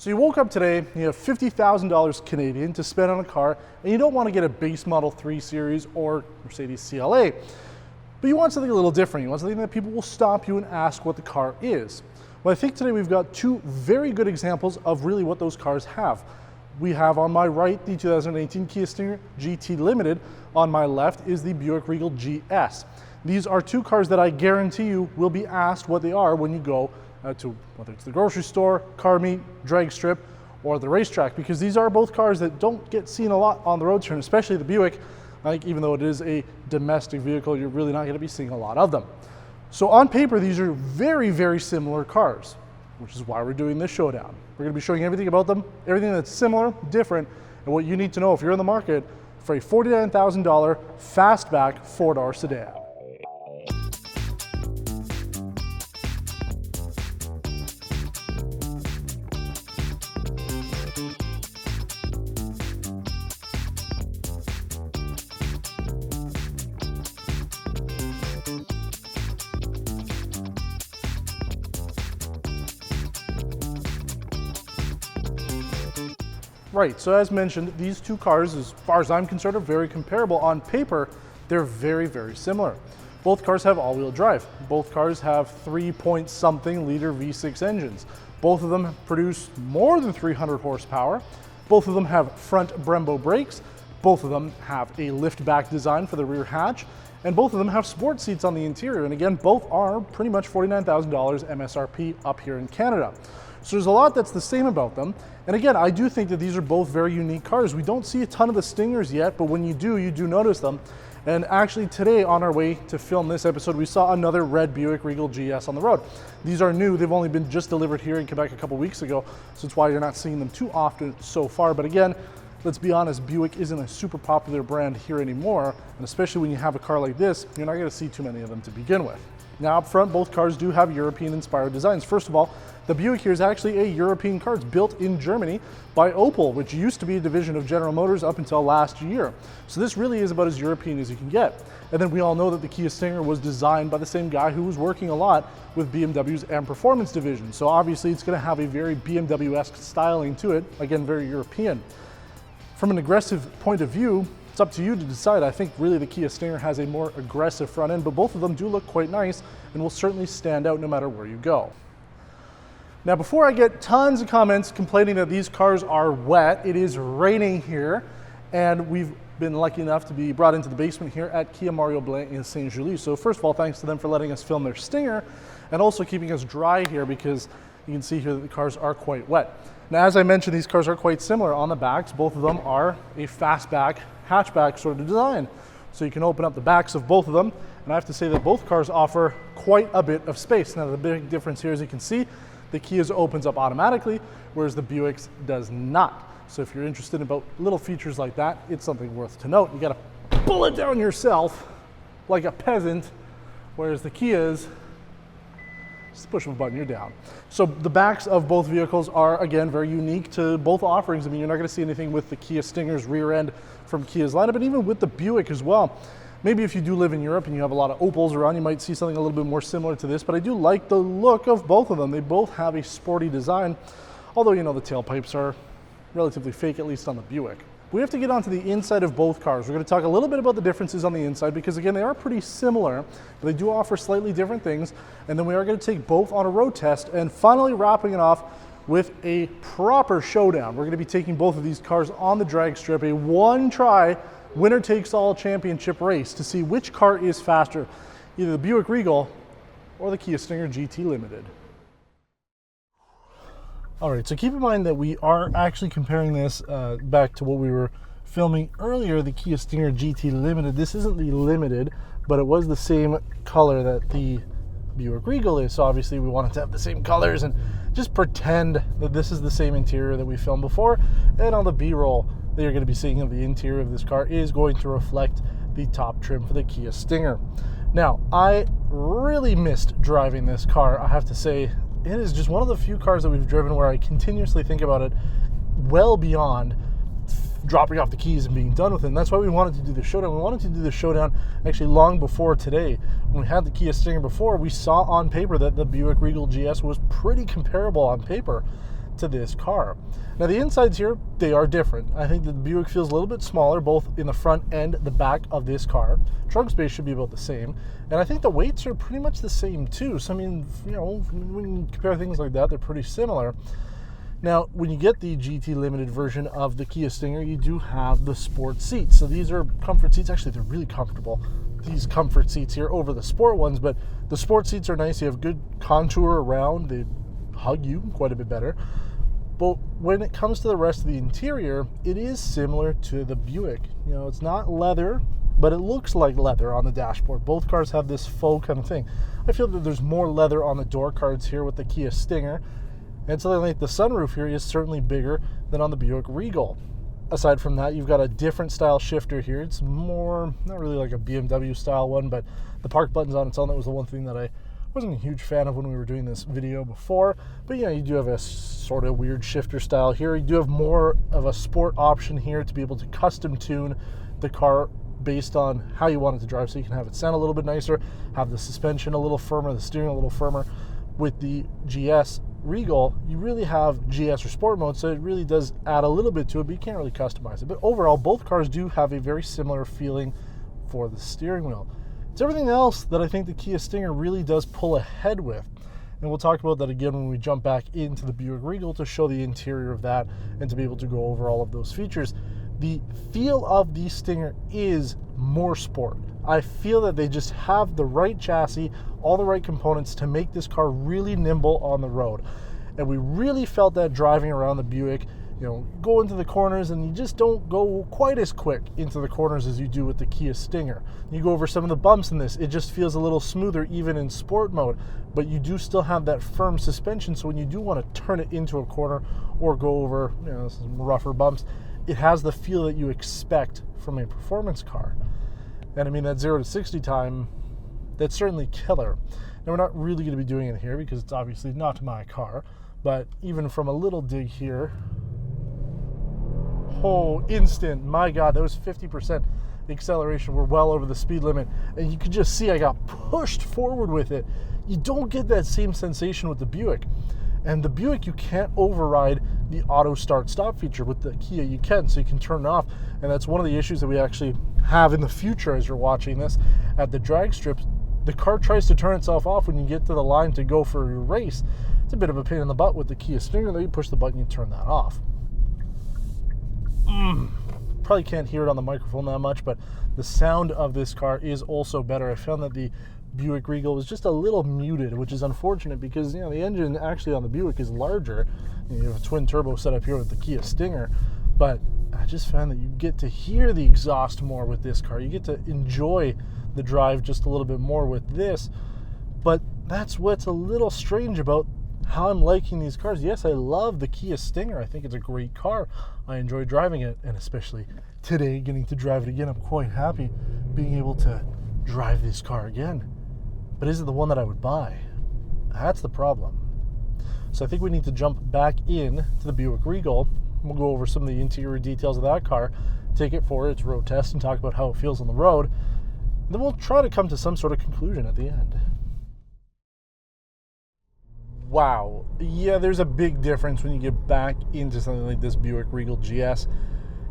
So you woke up today, you have $50,000 Canadian to spend on a car, and you don't want to get a base model 3 Series or Mercedes CLA, but you want something a little different. You want something that people will stop you and ask what the car is. Well, I think today we've got two very good examples of really what those cars have. We have on my right the 2018 Kia Stinger GT Limited. On my left is the Buick Regal GS. These are two cars that I guarantee you will be asked what they are when you go to whether it's the grocery store, car meet, drag strip, or the racetrack, because these are both cars that don't get seen a lot on the road here, and especially the Buick. Like, even though it is a domestic vehicle, you're really not going to be seeing a lot of them. So on paper, these are very, very similar cars, which is why we're doing this showdown. We're going to be showing everything about them, everything that's similar, different, and what you need to know if you're in the market for a $49,000 fastback 4-door sedan. Right, so as mentioned, these two cars, as far as I'm concerned, are very comparable. On paper, they're very, very similar. Both cars have all-wheel drive. Both cars have 3-point-something liter V6 engines. Both of them produce more than 300 horsepower. Both of them have front Brembo brakes. Both of them have a lift-back design for the rear hatch. And both of them have sport seats on the interior. And again, both are pretty much $49,000 MSRP up here in Canada. So there's a lot that's the same about them. And again, I do think that these are both very unique cars. We don't see a ton of the Stingers yet, but when you do notice them. And actually today, on our way to film this episode, we saw another red Buick Regal GS on the road. These are new. They've only been just delivered here in Quebec a couple weeks ago, so that's why you're not seeing them too often so far. But again, let's be honest, Buick isn't a super popular brand here anymore, and especially when you have a car like this, you're not going to see too many of them to begin with. Now up front, both cars do have European-inspired designs. First of all, the Buick here is actually a European car. It's built in Germany by Opel, which used to be a division of General Motors up until last year. So this really is about as European as you can get. And then we all know that the Kia Stinger was designed by the same guy who was working a lot with BMW's M Performance division. So obviously it's going to have a very BMW-esque styling to it. Again, very European. From an aggressive point of view, it's up to you to decide. I think really the Kia Stinger has a more aggressive front end, but both of them do look quite nice and will certainly stand out no matter where you go. Now, before I get tons of comments complaining that these cars are wet, it is raining here, and we've been lucky enough to be brought into the basement here at Kia Mario Blanc in Saint Julie. So first of all, thanks to them for letting us film their Stinger and also keeping us dry here, because you can see here that the cars are quite wet. Now, as I mentioned, these cars are quite similar on the backs. Both of them are a fastback, hatchback sort of design. So you can open up the backs of both of them, and I have to say that both cars offer quite a bit of space. Now, the big difference here, as you can see, the Kia's opens up automatically, whereas the Buick's does not. So if you're interested in about little features like that, it's something worth to note. You gotta pull it down yourself like a peasant, whereas the Kia's, just push of a button, you're down. So the backs of both vehicles are, again, very unique to both offerings. I mean, you're not gonna see anything with the Kia Stinger's rear end from Kia's lineup, but even with the Buick as well. Maybe if you do live in Europe and you have a lot of Opels around, you might see something a little bit more similar to this, but I do like the look of both of them. They both have a sporty design, although, you know, the tailpipes are relatively fake, at least on the Buick. We have to get onto the inside of both cars. We're going to talk a little bit about the differences on the inside, because again, they are pretty similar, but they do offer slightly different things. And then we are going to take both on a road test, and finally wrapping it off with a proper showdown. We're going to be taking both of these cars on the drag strip, a one-try winner-takes-all championship race to see which car is faster, either the Buick Regal or the Kia Stinger GT Limited. All right, so keep in mind that we are actually comparing this back to what we were filming earlier, the Kia Stinger GT Limited. This isn't the Limited, but it was the same color that the Buick Regal is, so obviously we wanted to have the same colors and just pretend that this is the same interior that we filmed before. And on the B-roll that you're going to be seeing of the interior of this car is going to reflect the top trim for the Kia Stinger. Now, I really missed driving this car. I have to say, it is just one of the few cars that we've driven where I continuously think about it well beyond dropping off the keys and being done with it. And that's why we wanted to do the showdown. We wanted to do the showdown actually long before today. When we had the Kia Stinger before, we saw on paper that the Buick Regal GS was pretty comparable on paper to this car. Now the insides here, they are different. I think the Buick feels a little bit smaller, both in the front and the back of this car. Trunk space should be about the same. And I think the weights are pretty much the same too. So I mean, you know, when you compare things like that, they're pretty similar. Now, when you get the GT Limited version of the Kia Stinger, you do have the sport seats. So these are comfort seats. Actually, they're really comfortable, these comfort seats here over the sport ones, but the sport seats are nice. You have good contour around. They hug you quite a bit better. But when it comes to the rest of the interior, it is similar to the Buick. You know, it's not leather, but it looks like leather on the dashboard. Both cars have this faux kind of thing. I feel that there's more leather on the door cards here with the Kia Stinger. And something like the sunroof here is certainly bigger than on the Buick Regal. Aside from that, you've got a different style shifter here. It's more, not really like a BMW style one, but the park button's on its own. That was the one thing that I wasn't a huge fan of when we were doing this video before. But yeah, you do have a sort of weird shifter style here. You do have more of a sport option here to be able to custom tune the car based on how you want it to drive. So you can have it sound a little bit nicer, have the suspension a little firmer, the steering a little firmer. With the GS Regal, you really have GS or Sport mode, so it really does add a little bit to it, but you can't really customize it. But overall, both cars do have a very similar feeling for the steering wheel. It's everything else that I think the Kia Stinger really does pull ahead with. And we'll talk about that again when we jump back into the Buick Regal to show the interior of that and to be able to go over all of those features. The feel of the Stinger is more sport. I feel that they just have the right chassis, all the right components to make this car really nimble on the road. And we really felt that driving around the Buick. You know, go into the corners and you just don't go quite as quick into the corners as you do with the Kia Stinger. You go over some of the bumps in this, it just feels a little smoother even in sport mode, but you do still have that firm suspension, so when you do want to turn it into a corner or go over, you know, some rougher bumps, it has the feel that you expect from a performance car. And I mean, that 0 to 60 time, that's certainly killer. Now, we're not really going to be doing it here because it's obviously not my car, but even from a little dig here, oh, instant, my God, that was 50% acceleration. We're well over the speed limit, and you could just see I got pushed forward with it. You don't get that same sensation with the Buick. And the Buick, you can't override the auto start stop feature. With the Kia, you can, so you can turn it off. And that's one of the issues that we actually have in the future as you're watching this at the drag strips. The car tries to turn itself off when you get to the line to go for your race. It's a bit of a pain in the butt with the Kia Stinger, though. You push the button, you turn that off. Probably can't hear it on the microphone that much, but the sound of this car is also better. I found that the Buick Regal was just a little muted, which is unfortunate because, you know, the engine actually on the Buick is larger. You have a twin turbo setup here with the Kia Stinger, but I just found that you get to hear the exhaust more with this car. You get to enjoy the drive just a little bit more with this, but that's what's a little strange about how I'm liking these cars. Yes, I love the Kia Stinger. I think it's a great car. I enjoy driving it, and especially today, getting to drive it again. I'm quite happy being able to drive this car again. But is it the one that I would buy? That's the problem. So I think we need to jump back in to the Buick Regal. We'll go over some of the interior details of that car, take it for its road test, and talk about how it feels on the road. And then we'll try to come to some sort of conclusion at the end. Wow. Yeah, there's a big difference when you get back into something like this Buick Regal GS.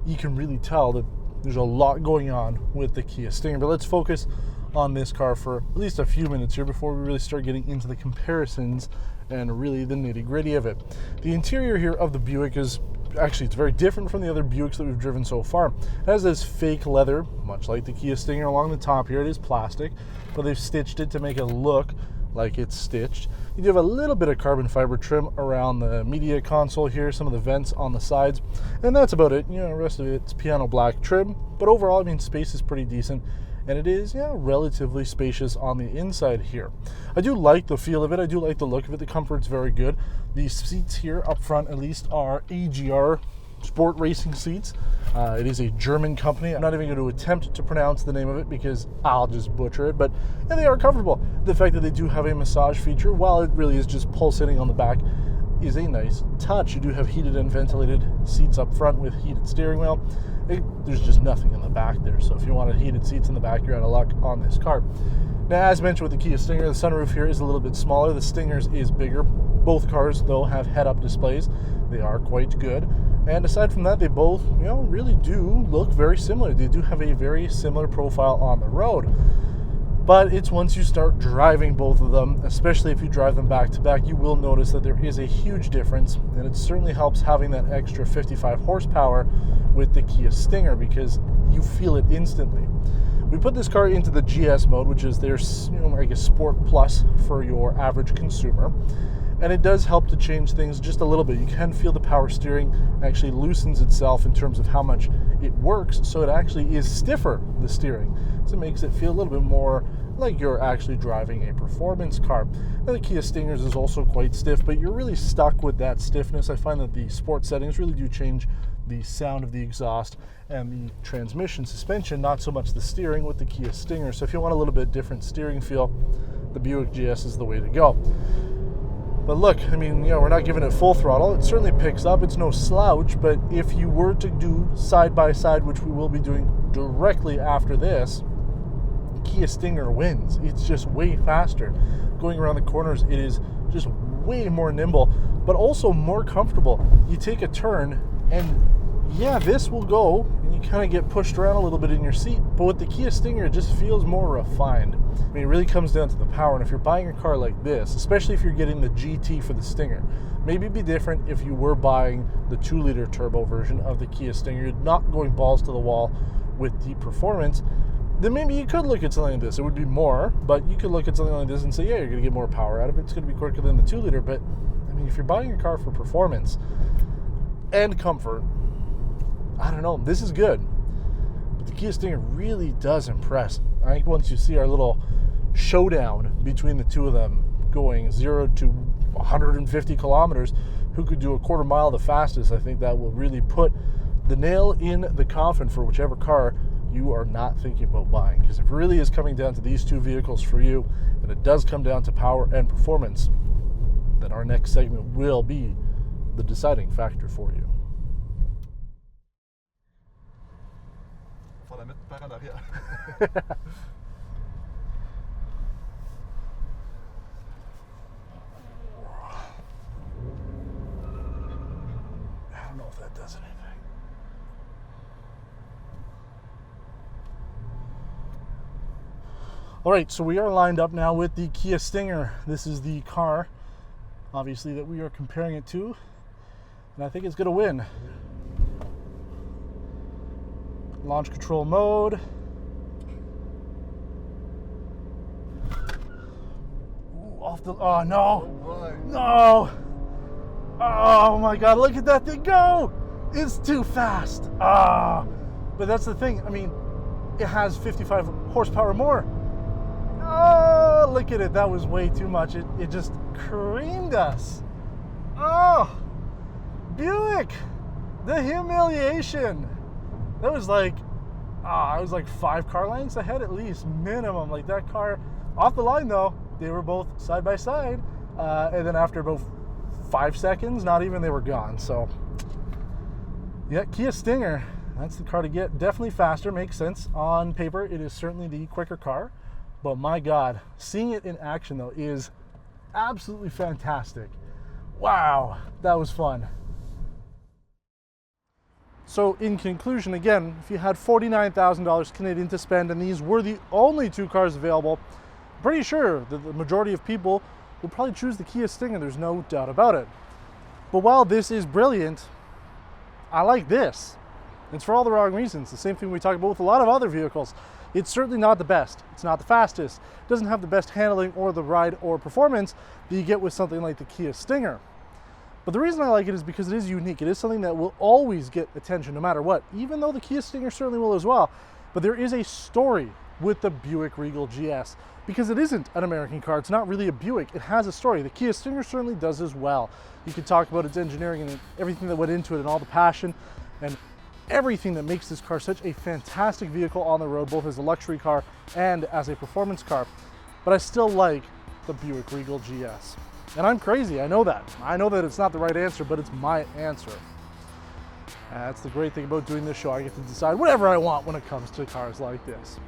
You can really tell that there's a lot going on with the Kia Stinger. But let's focus on this car for at least a few minutes here before we really start getting into the comparisons and really the nitty-gritty of it. The interior here of the Buick is actually, it's very different from the other Buicks that we've driven so far. It has this fake leather, much like the Kia Stinger along the top here. It is plastic, but they've stitched it to make it look like it's stitched. You do have a little bit of carbon fiber trim around the media console here, some of the vents on the sides, and that's about it. You know, the rest of it's piano black trim, but overall, I mean, space is pretty decent. And it is, yeah, relatively spacious on the inside here. I do like the feel of it. I do like the look of it. The comfort's very good. These seats here up front, at least, are AGR sport racing seats. It is a German company. I'm not even going to attempt to pronounce the name of it because I'll just butcher it, but yeah, they are comfortable. The fact that they do have a massage feature, while it really is just pulsating on the back, is a nice touch. You do have heated and ventilated seats up front with heated steering wheel. There's just nothing in the back there, so if you wanted heated seats in the back, you're out of luck on this car. Now, as mentioned with the Kia Stinger, the sunroof here is a little bit smaller. The Stinger's is bigger. Both cars, though, have head-up displays. They are quite good. And aside from that, they both, really do look very similar. They do have a very similar profile on the road. But it's once you start driving both of them, especially if you drive them back to back, you will notice that there is a huge difference. And it certainly helps having that extra 55 horsepower with the Kia Stinger, because you feel it instantly. We put this car into the GS mode, which is their, I guess, Sport Plus for your average consumer. And it does help to change things just a little bit. You can feel the power steering actually loosens itself in terms of how much it works, so it actually is stiffer, the steering. So it makes it feel a little bit more like you're actually driving a performance car. Now, the Kia Stingers is also quite stiff, but you're really stuck with that stiffness. I find that the sport settings really do change the sound of the exhaust and the transmission suspension, not so much the steering with the Kia Stinger. So if you want a little bit different steering feel, the Buick GS is the way to go. But look, I mean, we're not giving it full throttle. It certainly picks up. It's no slouch, but if you were to do side by side, which we will be doing directly after this, Kia Stinger wins. It's just way faster. Going around the corners, it is just way more nimble, but also more comfortable. You take a turn and yeah, this will go and you kind of get pushed around a little bit in your seat, but with the Kia Stinger, it just feels more refined. I mean, it really comes down to the power, and if you're buying a car like this, especially if you're getting the GT for the Stinger, maybe it'd be different if you were buying the 2-liter turbo version of the Kia Stinger. You're not going balls to the wall with the performance. Then maybe you could look at something like this. It would be more, but you could look at something like this and say, yeah, you're going to get more power out of it. It's going to be quicker than the 2-liter, but I mean, if you're buying a car for performance and comfort, I don't know, this is good. But the Kia Stinger really does impress. I think once you see our little showdown between the two of them, going 0 to 150 kilometers, who could do a quarter mile the fastest, I think that will really put the nail in the coffin for whichever car you are not thinking about buying. Because if it really is coming down to these two vehicles for you, and it does come down to power and performance, then our next segment will be the deciding factor for you. La mettre par en arrière. I don't know if that does anything. All right, so we are lined up now with the Kia Stinger. This is the car, obviously, that we are comparing it to, and I think it's going to win. Launch control mode. Ooh, off the, oh no, no. Oh my God, look at that thing go. It's too fast. But that's the thing. I mean, it has 55 horsepower more. Oh, look at it. That was way too much. It just creamed us. Oh, Buick, the humiliation. That was like, I was like 5 car lengths ahead at least, minimum. Like that car, off the line though, they were both side by side. And then after about 5 seconds, not even, they were gone. So yeah, Kia Stinger, that's the car to get. Definitely faster, makes sense. On paper, it is certainly the quicker car. But my God, seeing it in action though is absolutely fantastic. Wow, that was fun. So in conclusion, again, if you had $49,000 Canadian to spend and these were the only 2 cars available, I'm pretty sure that the majority of people will probably choose the Kia Stinger. There's no doubt about it. But while this is brilliant, I like this. It's for all the wrong reasons. The same thing we talk about with a lot of other vehicles. It's certainly not the best. It's not the fastest. It doesn't have the best handling or the ride or performance that you get with something like the Kia Stinger. But the reason I like it is because it is unique. It is something that will always get attention no matter what, even though the Kia Stinger certainly will as well. But there is a story with the Buick Regal GS because it isn't an American car. It's not really a Buick. It has a story. The Kia Stinger certainly does as well. You could talk about its engineering and everything that went into it and all the passion and everything that makes this car such a fantastic vehicle on the road, both as a luxury car and as a performance car. But I still like the Buick Regal GS. And I'm crazy, I know that. I know that it's not the right answer, but it's my answer. That's the great thing about doing this show. I get to decide whatever I want when it comes to cars like this.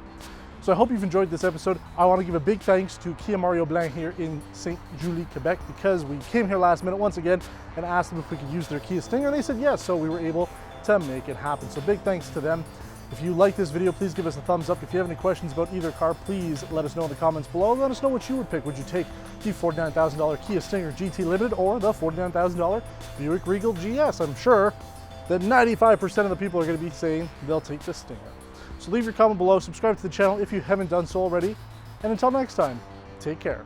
So I hope you've enjoyed this episode. I want to give a big thanks to Kia Mario Blanc here in St. Julie, Quebec, because we came here last minute once again and asked them if we could use their Kia Stinger. They said yes, so we were able to make it happen. So big thanks to them. If you like this video, please give us a thumbs up. If you have any questions about either car, please let us know in the comments below. Let us know what you would pick. Would you take the $49,000 Kia Stinger GT Limited or the $49,000 Buick Regal GS? I'm sure that 95% of the people are going to be saying they'll take the Stinger. So leave your comment below, subscribe to the channel if you haven't done so already, and until next time, take care.